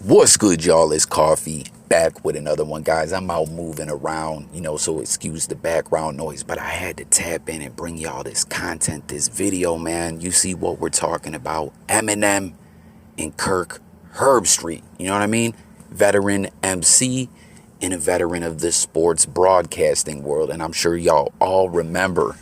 What's good, y'all? It's Coffee back with another one, guys. I'm out moving around, so excuse the background noise, but I had to tap in and bring y'all this content, this video, man. You see what we're talking about? Eminem and Kirk Herbstreit, you know what I mean? Veteran MC and a veteran of the sports broadcasting world, and I'm sure y'all all remember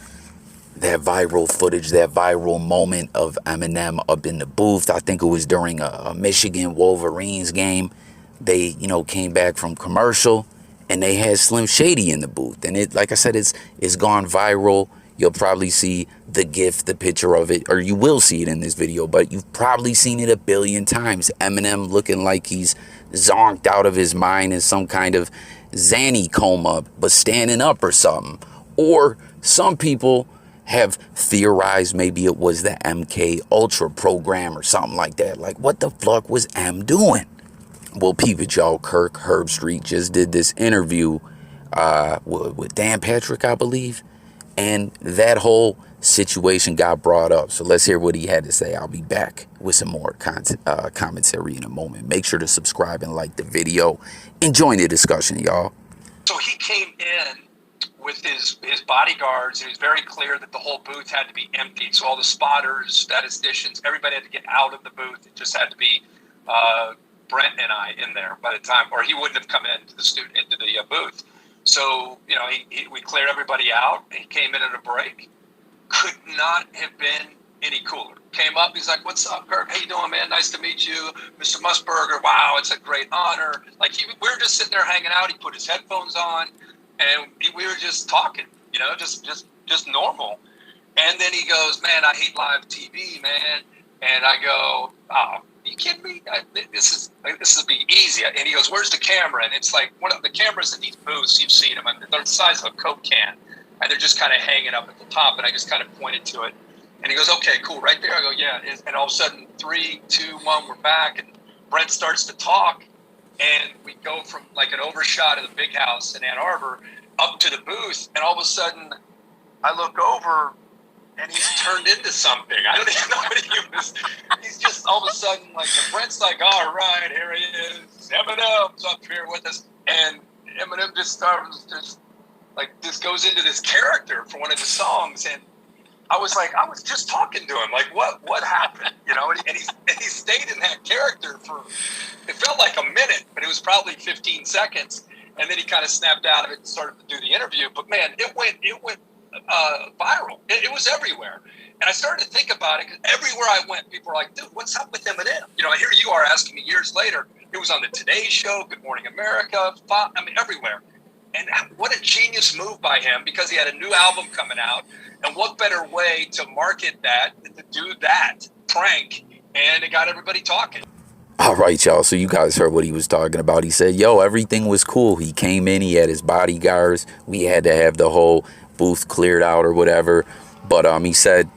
that viral footage, that viral moment of Eminem up in the booth. I think it was during a Michigan Wolverines game. They, came back from commercial and they had Slim Shady in the booth. And it, like I said, it's gone viral. You'll probably see the GIF, the picture of it, or you will see it in this video, but you've probably seen it a billion times. Eminem looking like he's zonked out of his mind in some kind of Zanny coma, but standing up or something. Or some people have theorized maybe it was the MK Ultra program or something like that. Like, what the fuck was M doing? Well, peep it, y'all. Kirk Herbstreit just did this interview with Dan Patrick, I believe, and that whole situation got brought up. So let's hear what he had to say. I'll be back with some more commentary in a moment. Make sure to subscribe and like the video. Enjoy the discussion, y'all. So he came in with his bodyguards, and it was very clear that the whole booth had to be emptied. So all the spotters, statisticians, everybody had to get out of the booth. It just had to be Brent and I in there by the time, or he wouldn't have come into the booth. So we cleared everybody out. He came in at a break. Could not have been any cooler. Came up, he's like, "What's up, Kirk? How you doing, man? Nice to meet you, Mr. Musburger. Wow, it's a great honor." Like we were just sitting there hanging out. He put his headphones on. And we were just talking, just normal. And then he goes, "Man, I hate live TV, man." And I go, "Oh, you kidding me? This is be easy." And he goes, "Where's the camera?" And it's like one of the cameras in these booths, you've seen them. They're the size of a Coke can. And they're just kind of hanging up at the top. And I just kind of pointed to it. And he goes, "Okay, cool, right there." I go, "Yeah." And all of a sudden, 3, 2, 1, we're back. And Brent starts to talk. And we go from like an overshot of the big house in Ann Arbor up to the booth, and all of a sudden I look over and he's turned into something. I don't even know what he was. He's just all of a sudden like, Brent's like, "All right, here he is. Eminem's up here with us." And Eminem just goes into this character for one of the songs, and I was just talking to him, like, what happened, And he stayed in that character for, it felt like a minute, but it was probably 15 seconds, and then he kind of snapped out of it and started to do the interview. But man, it went viral. It was everywhere, and I started to think about it because everywhere I went, people were like, "Dude, what's up with Eminem?" Here you are asking me years later. It was on the Today Show, Good Morning America, everywhere. And what a genius move by him, because he had a new album coming out. And what better way to market that than to do that prank? And it got everybody talking. All right, y'all. So you guys heard what he was talking about. He said, "Yo, everything was cool." He came in, he had his bodyguards. We had to have the whole booth cleared out or whatever. But he said,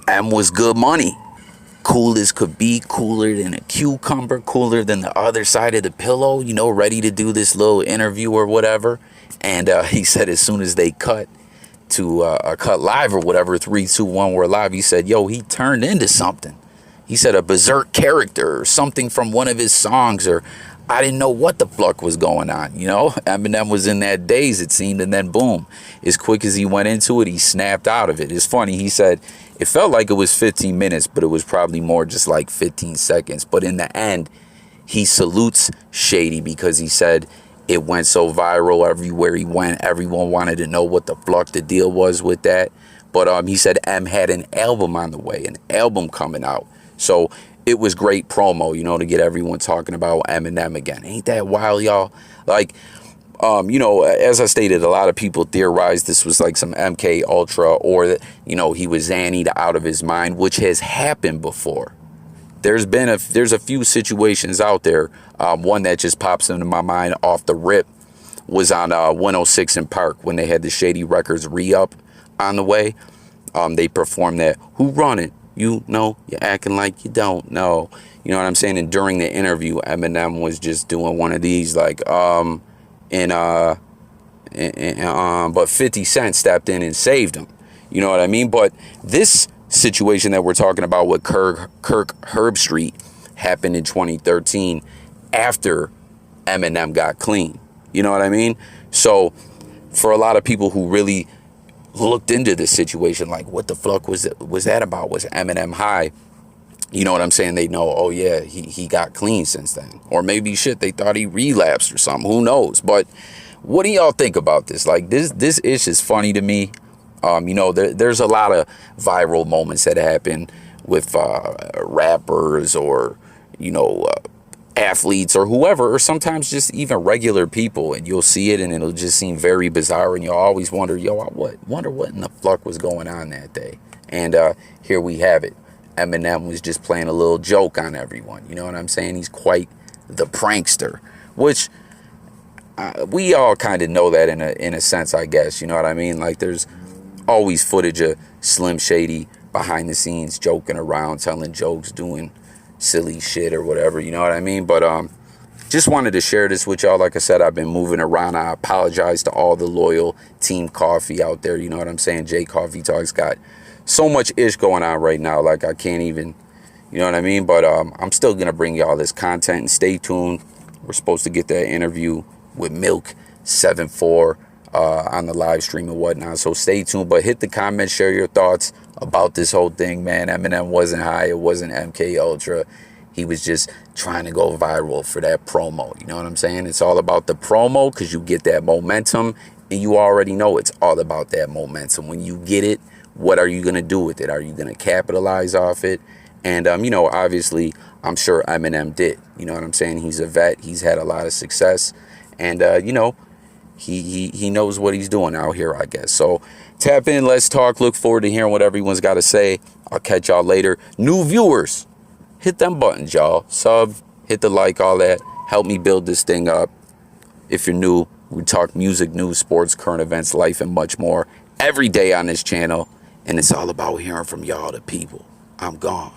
"M was good money. Cool as could be, cooler than a cucumber, cooler than the other side of the pillow, ready to do this little interview or whatever." And he said as soon as they cut live or whatever, 3, 2, 1, we're live, he said, "Yo, he turned into something." He said a berserk character or something from one of his songs, or I didn't know what the fuck was going on. Eminem was in that daze, it seemed, and then boom, as quick as he went into it, he snapped out of it. It's funny, he said it felt like it was 15 minutes, but it was probably more just like 15 seconds. But in the end, he salutes Shady because he said it went so viral everywhere he went. Everyone wanted to know what the fuck the deal was with that. But he said M had an album on the way, an album coming out. So it was great promo, to get everyone talking about Eminem again. Ain't that wild, y'all? Like, as I stated, a lot of people theorized this was like some MK Ultra, or that, he was Zannied out of his mind, which has happened before. There's a few situations out there. One that just pops into my mind off the rip was on 106 in Park when they had the Shady Records re-up on the way. They performed that "Who Run It? You're acting like you don't know." You know what I'm saying? And during the interview, Eminem was just doing one of these like but 50 Cent stepped in and saved him. You know what I mean? But this situation that we're talking about with Kirk Herbstreit happened in 2013. after Eminem got clean. You know what I mean? So for a lot of people who really looked into this situation, like, what the fuck was that about? Was Eminem high? You know what I'm saying? They know, oh yeah, he got clean since then. Or maybe shit, they thought he relapsed or something. Who knows? But what do y'all think about this? Like, this ish is funny to me. You know, there's a lot of viral moments that happen with rappers or, you know, athletes or whoever, or sometimes just even regular people, and you'll see it and it'll just seem very bizarre, and you'll always wonder, yo, I wonder what in the fuck was going on that day. And here we have it. Eminem was just playing a little joke on everyone. You know what I'm saying? He's quite the prankster, which we all kind of know that in a sense, I guess. You know what I mean? Like, there's always footage of Slim Shady behind the scenes joking around, telling jokes, doing silly shit or whatever. You know what I mean? But just wanted to share this with y'all. Like I said, I've been moving around. I apologize to all the loyal Team Coffee out there. You know what I'm saying? Jay Coffee Talks got so much ish going on right now. Like, I can't even, you know what I mean? But I'm still going to bring y'all this content, and stay tuned. We're supposed to get that interview with Milk 74 on the live stream and whatnot. So stay tuned. But hit the comments, share your thoughts about this whole thing, man. Eminem wasn't high. It wasn't MK Ultra. He was just trying to go viral for that promo. You know what I'm saying? It's all about the promo, because you get that momentum, and you already know it's all about that momentum. When you get it, what are you going to do with it? Are you going to capitalize off it? And, you know, obviously, I'm sure Eminem did. You know what I'm saying? He's a vet. He's had a lot of success. And, you know, he knows what he's doing out here, I guess. So tap in, let's talk. Look forward to hearing what everyone's got to say. I'll catch y'all later. New viewers, hit them buttons, y'all. Sub, hit the like, all that. Help me build this thing up. If you're new, we talk music, news, sports, current events, life, and much more every day on this channel. And it's all about hearing from y'all, the people. I'm gone.